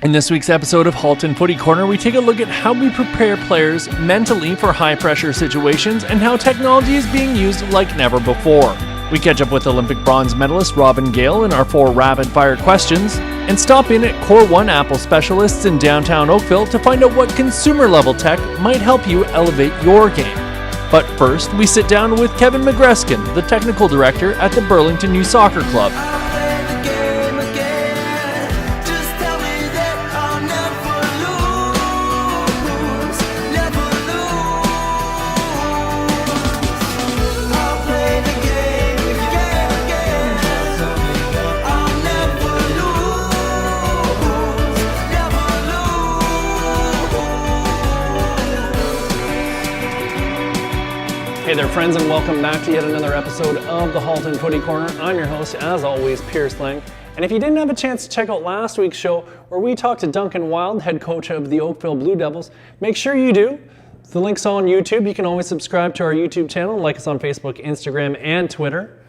In this week's episode of Halton Footy Corner, we take a look at how we prepare players mentally for high-pressure situations and how technology is being used like never before. We catch up with Olympic bronze medalist Robyn Gayle in our 4 rapid-fire questions, and stop in at Core 1 Apple specialists in Downtown Oakville to find out what consumer-level tech might help you elevate your game. But first, we sit down with Kevin McGreskin, the technical director at the Burlington Youth Soccer Club. Hey there, friends, and welcome back to yet another episode of the Halton Footy Corner. I'm your host, as always, Pierce Lang. And if you didn't have a chance to check out last week's show, where we talked to Duncan Wild, head coach of the Oakville Blue Devils, make sure you do. The link's on YouTube. You can always subscribe to our YouTube channel, like us on Facebook, Instagram, and Twitter.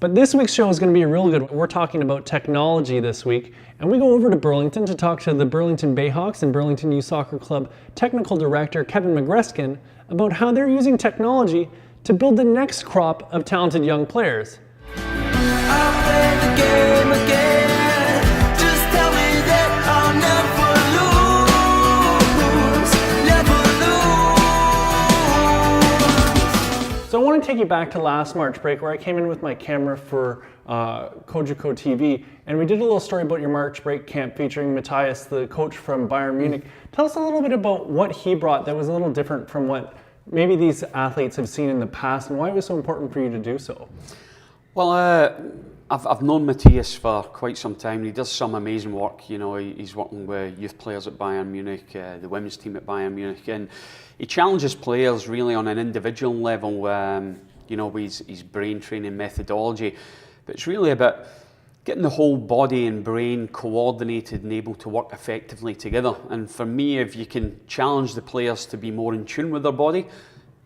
But this week's show is going to be a real good one. We're talking about technology this week, and we go over to Burlington to talk to the Burlington Bayhawks and Burlington Youth Soccer Club technical director Kevin McGreskin about how they're using technology to build the next crop of talented young players. I'll play the game again. Just tell me that I'll never lose. So I want to take you back to last March break, where I came in with my camera for Kojiko TV, and we did a little story about your March break camp featuring Matthias, the coach from Bayern Munich. Tell us a little bit about what he brought that was a little different from what maybe these athletes have seen in the past, and why it was so important for you to do so. Well, I've known Matthias for quite some time. He does some amazing work. You know, he's working with youth players at Bayern Munich, the women's team at Bayern Munich, and he challenges players really on an individual level, you know, with his brain training methodology. But it's really about getting the whole body and brain coordinated and able to work effectively together. And for me, if you can challenge the players to be more in tune with their body,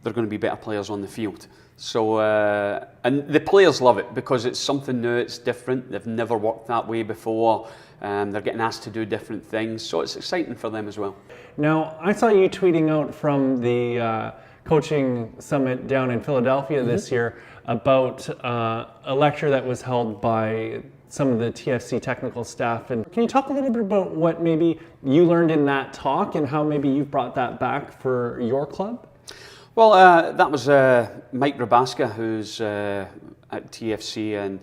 they're going to be better players on the field. So, and the players love it because it's something new, it's different, they've never worked that way before, they're getting asked to do different things, so it's exciting for them as well. Now, I saw you tweeting out from the coaching summit down in Philadelphia this year about a lecture that was held by some of the TFC technical staff. And can you talk a little bit about what maybe you learned in that talk and how maybe you've brought that back for your club? Well, that was Mike Rabaska, who's at TFC, and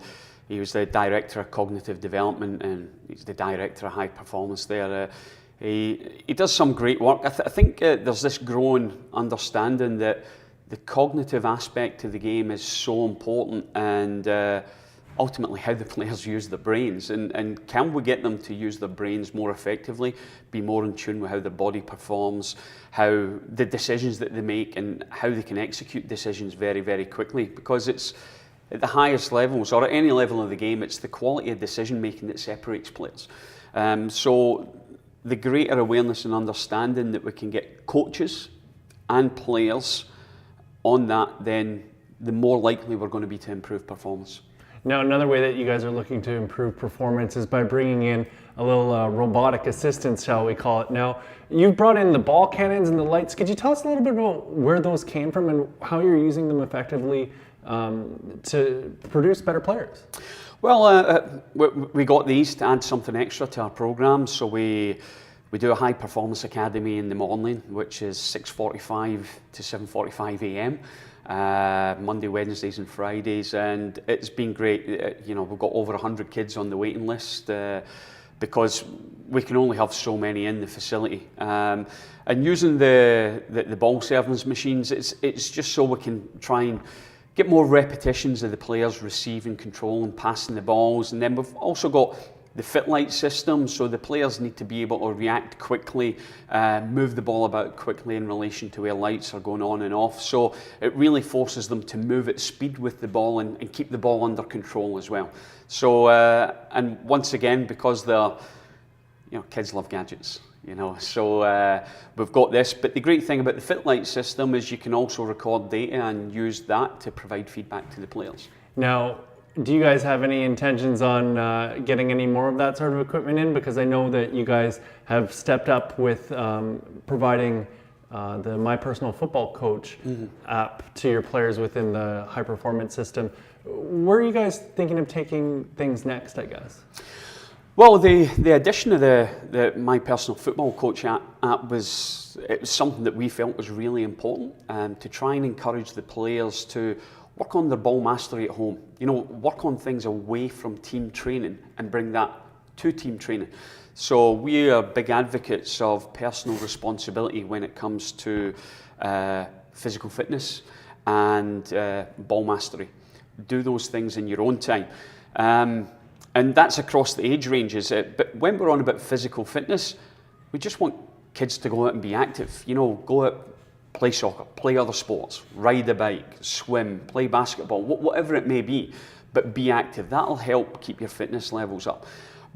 he was the director of cognitive development, and he's the director of high performance there. He does some great work. I think there's this growing understanding that the cognitive aspect of the game is so important, and ultimately how the players use their brains, and can we get them to use their brains more effectively, be more in tune with how their body performs, how the decisions that they make, and how they can execute decisions very, very quickly, because it's at the highest levels or at any level of the game, it's the quality of decision making that separates players. So the greater awareness and understanding that we can get coaches and players on that, then the more likely we're going to be to improve performance. Now, another way that you guys are looking to improve performance is by bringing in a little robotic assistance, shall we call it. Now, you've brought in the ball cannons and the lights. Could you tell us a little bit about where those came from and how you're using them effectively to produce better players? Well, we got these to add something extra to our program. So we do a high performance academy in the morning, which is 6:45 to 7:45 a.m. Monday, Wednesdays and Fridays, and it's been great. You know, we've got over 100 kids on the waiting list because we can only have so many in the facility. And using the ball servings machines, it's just so we can try and get more repetitions of the players receiving control and passing the balls. And then we've also got the fit light system, so the players need to be able to react quickly, move the ball about quickly in relation to where lights are going on and off. So it really forces them to move at speed with the ball and keep the ball under control as well. So, and once again, because they're, you know, kids love gadgets, you know, so we've got this. But the great thing about the fit light system is you can also record data and use that to provide feedback to the players. Now, Do you guys have any intentions on getting any more of that sort of equipment in? Because I know that you guys have stepped up with providing the My Personal Football Coach app to your players within the high performance system. Where are you guys thinking of taking things next, I guess? Well, the addition of the My Personal Football Coach app was something that we felt was really important to try and encourage the players to work on their ball mastery at home. You know, work on things away from team training and bring that to team training. So we are big advocates of personal responsibility when it comes to physical fitness and ball mastery. Do those things in your own time. And that's across the age ranges. But when we're on about physical fitness, we just want kids to go out and be active. You know, go out, play soccer, play other sports, ride a bike, swim, play basketball, whatever it may be, but be active. That'll help keep your fitness levels up.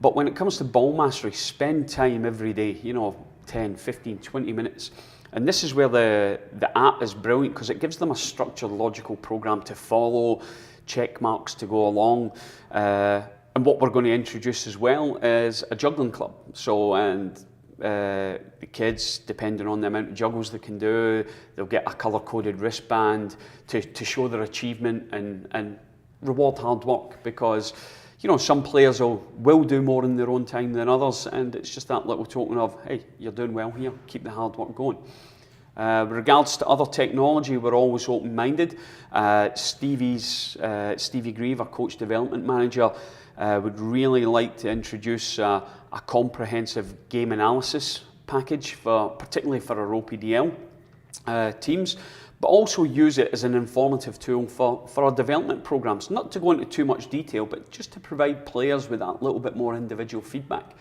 But when it comes to ball mastery, spend time every day, you know, 10, 15, 20 minutes. And this is where the app is brilliant because it gives them a structured, logical program to follow, check marks to go along. And what we're going to introduce as well is a juggling club. So, the kids, depending on the amount of juggles they can do, they'll get a colour-coded wristband to show their achievement and reward hard work, because you know some players will do more in their own time than others, and it's just that little token of, hey, you're doing well here, keep the hard work going. With regards to other technology, we're always open-minded. Stevie Grieve, our coach development manager, would really like to introduce a comprehensive game analysis package, particularly for our OPDL teams, but also use it as an informative tool for our development programs. Not to go into too much detail, but just to provide players with that little bit more individual feedback.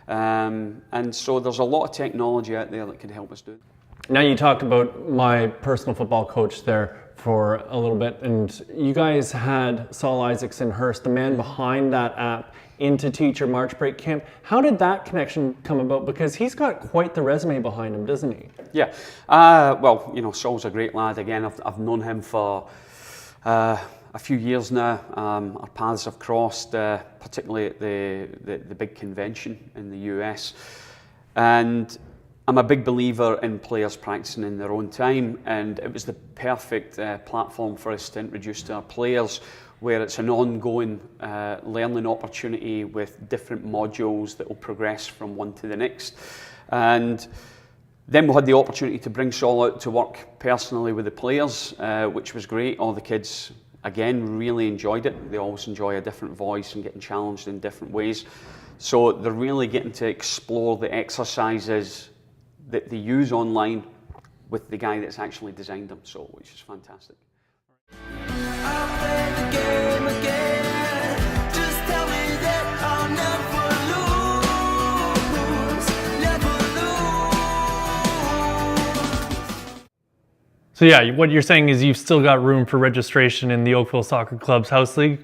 And so there's a lot of technology out there that can help us do it. Now you talked about My Personal Football Coach there for a little bit, and you guys had Saul Isaacson-Hurst, the man behind that app, in to teach your March break camp. How did that connection come about? Because he's got quite the resume behind him, doesn't he? Yeah, well, you know, Saul's a great lad. Again, I've known him for a few years now. Our paths have crossed, particularly at the big convention in the US. And I'm a big believer in players practicing in their own time, and it was the perfect platform for us to introduce to our players, where it's an ongoing learning opportunity with different modules that will progress from one to the next. And then we had the opportunity to bring Saul out to work personally with the players, which was great. All the kids, again, really enjoyed it. They always enjoy a different voice and getting challenged in different ways. So they're really getting to explore the exercises that they use online with the guy that's actually designed them, so which is fantastic. I'll play the game again. Just tell me that I'll never lose. So yeah, what you're saying is you've still got room for registration in the Oakville Soccer Club's House League?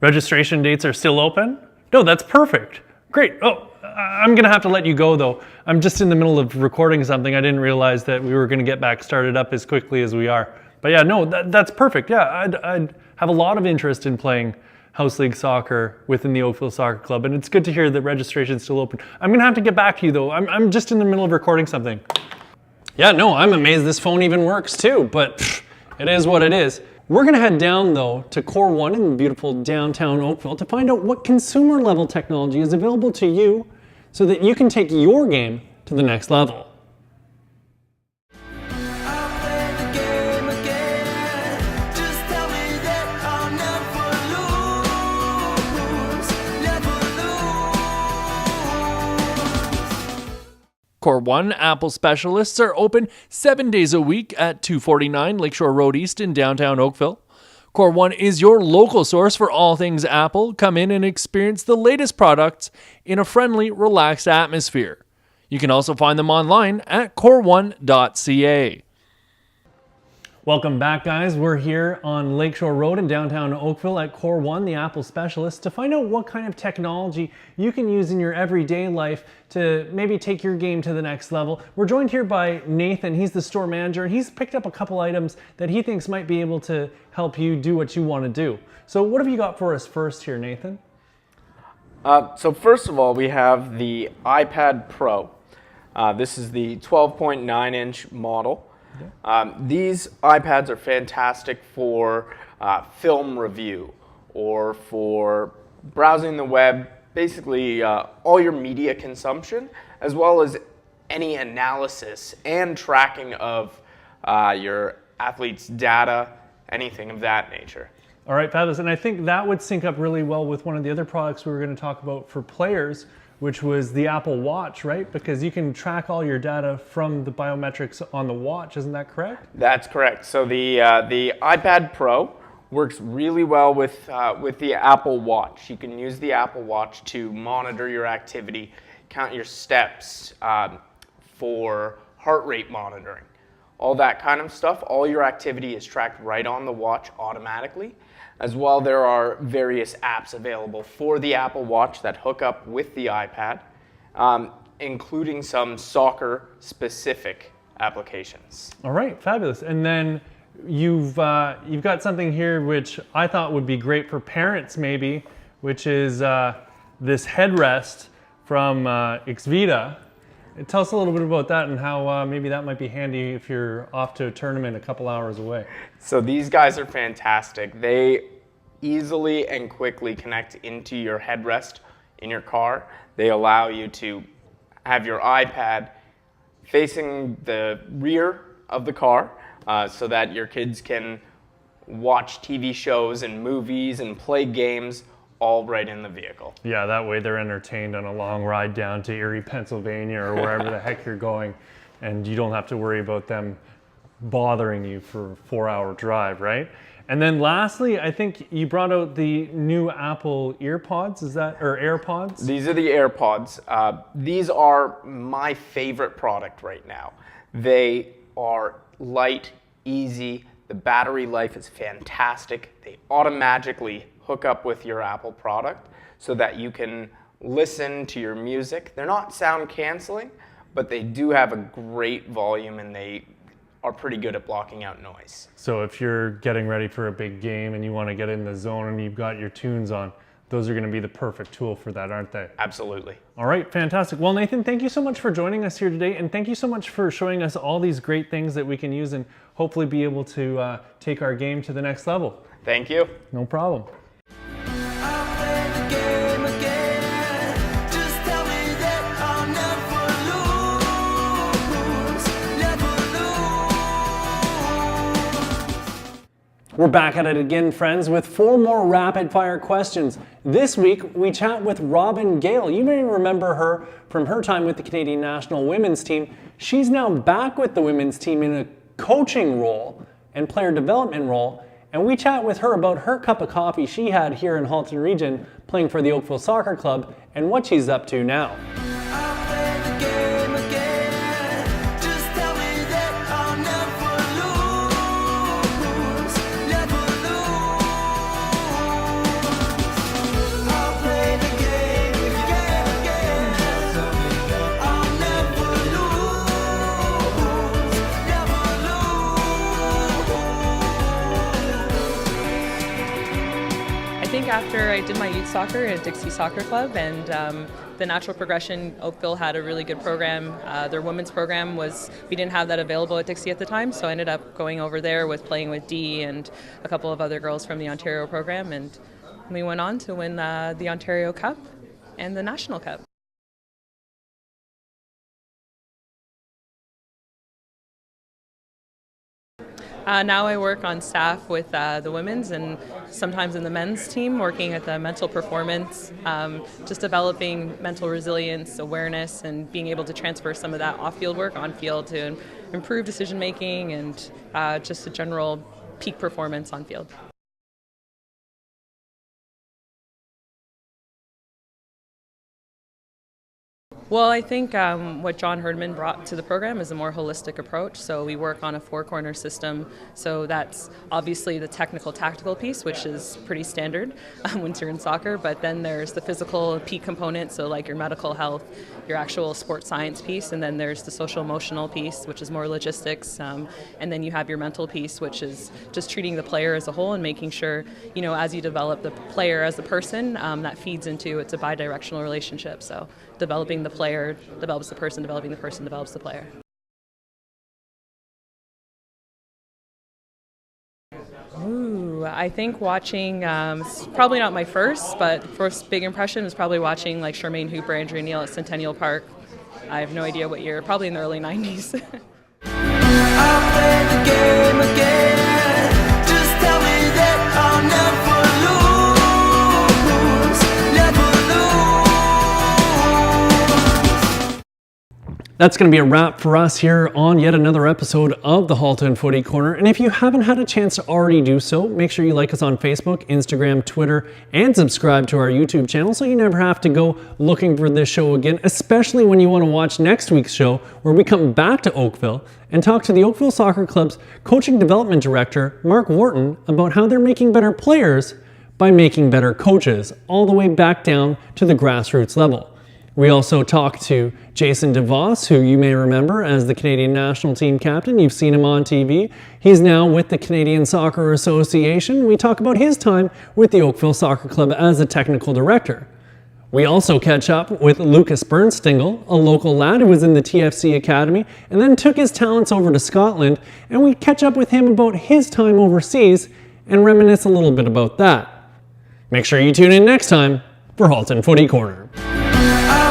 Registration dates are still open? No, that's perfect. Great. Oh, I'm going to have to let you go, though. I'm just in the middle of recording something. I didn't realize that we were going to get back started up as quickly as we are. But yeah, no, that's perfect. Yeah, I'd have a lot of interest in playing House League soccer within the Oakville Soccer Club, and it's good to hear that registration's still open. I'm going to have to get back to you, though. I'm just in the middle of recording something. Yeah, no, I'm amazed this phone even works, too, but it is what it is. We're going to head down, though, to Core 1 in beautiful downtown Oakville to find out what consumer-level technology is available to you so that you can take your game to the next level. I'll play the game again. Just tell me that I'll never lose. Core 1 Apple specialists are open 7 days a week at 249 Lakeshore Road East in downtown Oakville. Core 1 is your local source for all things Apple. Come in and experience the latest products in a friendly, relaxed atmosphere. You can also find them online at core1.ca. Welcome back, guys. We're here on Lakeshore Road in downtown Oakville at Core 1, the Apple Specialist, to find out what kind of technology you can use in your everyday life to maybe take your game to the next level. We're joined here by Nathan. He's the store manager, and he's picked up a couple items that he thinks might be able to help you do what you want to do. So what have you got for us first here, Nathan? So first of all, we have the iPad Pro. This is the 12.9-inch model. These iPads are fantastic for film review or for browsing the web, basically all your media consumption, as well as any analysis and tracking of your athletes' data, anything of that nature. All right, fabulous. And I think that would sync up really well with one of the other products we were going to talk about for players, which was the Apple Watch, right? Because you can track all your data from the biometrics on the watch, isn't that correct? That's correct. So the iPad Pro works really well with the Apple Watch. You can use the Apple Watch to monitor your activity, count your steps, for heart rate monitoring, all that kind of stuff. All your activity is tracked right on the watch automatically. As well, there are various apps available for the Apple Watch that hook up with the iPad, including some soccer-specific applications. All right, fabulous. And then you've got something here which I thought would be great for parents maybe, which is this headrest from Xvita. Tell us a little bit about that and how maybe that might be handy if you're off to a tournament a couple hours away. So these guys are fantastic. They easily and quickly connect into your headrest in your car. They allow you to have your iPad facing the rear of the car so that your kids can watch TV shows and movies and play games all right in the vehicle. Yeah, that way they're entertained on a long ride down to Erie, Pennsylvania, or wherever the heck you're going, and you don't have to worry about them bothering you for a 4-hour drive, right? And then lastly, I think you brought out the new Apple EarPods, is that, or AirPods? These are the AirPods. These are my favorite product right now. They are light, easy, the battery life is fantastic. They automatically hook up with your Apple product so that you can listen to your music. They're not sound canceling, but they do have a great volume and they are pretty good at blocking out noise. So if you're getting ready for a big game and you want to get in the zone and you've got your tunes on, those are going to be the perfect tool for that, aren't they? Absolutely. All right, fantastic. Well, Nathan, thank you so much for joining us here today, and thank you so much for showing us all these great things that we can use and hopefully be able to take our game to the next level. Thank you. No problem. I'll play the game again. Just tell me that I'll never lose. We're back at it again, friends, with 4 more rapid-fire questions. This week, we chat with Robyn Gayle. You may remember her from her time with the Canadian national women's team. She's now back with the women's team in a coaching role and player development role. And we chat with her about her cup of coffee she had here in Halton region playing for the Oakville Soccer Club and what she's up to now. I'll play the game again. Just tell me that I'll never lose. Never lose. I'll play the game again. I'll never lose. Never lose. I think after I did my youth soccer at Dixie Soccer Club and the natural progression, Oakville had a really good program. Their women's program we didn't have that available at Dixie at the time, so I ended up going over there with playing with Dee and a couple of other girls from the Ontario program, and we went on to win the Ontario Cup and the National Cup. Now I work on staff with the women's and sometimes in the men's team, working at the mental performance, just developing mental resilience, awareness, and being able to transfer some of that off-field work on-field to improve decision-making and just a general peak performance on-field. Well, I think what John Herdman brought to the program is a more holistic approach. So we work on a four-corner system. So that's obviously the technical, tactical piece, which is pretty standard once you're in soccer. But then there's the physical peak component, so like your medical health, your actual sports science piece, and then there's the social emotional piece, which is more logistics, and then you have your mental piece, which is just treating the player as a whole and making sure, you know, as you develop the player as a person, that feeds into, it's a bi-directional relationship. So developing the player develops the person, developing the person develops the player. Ooh, I think watching, it's probably not my first, but first big impression was probably watching like Charmaine Hooper, Andrea Neal at Centennial Park. I have no idea what year, probably in the early 90s. I'll play the game again. Just tell me that I'll never lose, never lose. That's going to be a wrap for us here on yet another episode of the Halton Footy Corner. And if you haven't had a chance to already do so, make sure you like us on Facebook, Instagram, Twitter, and subscribe to our YouTube channel so you never have to go looking for this show again, especially when you want to watch next week's show where we come back to Oakville and talk to the Oakville Soccer Club's coaching development director, Mark Wharton, about how they're making better players by making better coaches, all the way back down to the grassroots level. We also talked to Jason DeVos, who you may remember as the Canadian national team captain. You've seen him on TV. He's now with the Canadian Soccer Association. We talk about his time with the Oakville Soccer Club as a technical director. We also catch up with Lucas Bernstingle, a local lad who was in the TFC Academy and then took his talents over to Scotland, and we catch up with him about his time overseas and reminisce a little bit about that. Make sure you tune in next time for Halton Footy Corner. I'll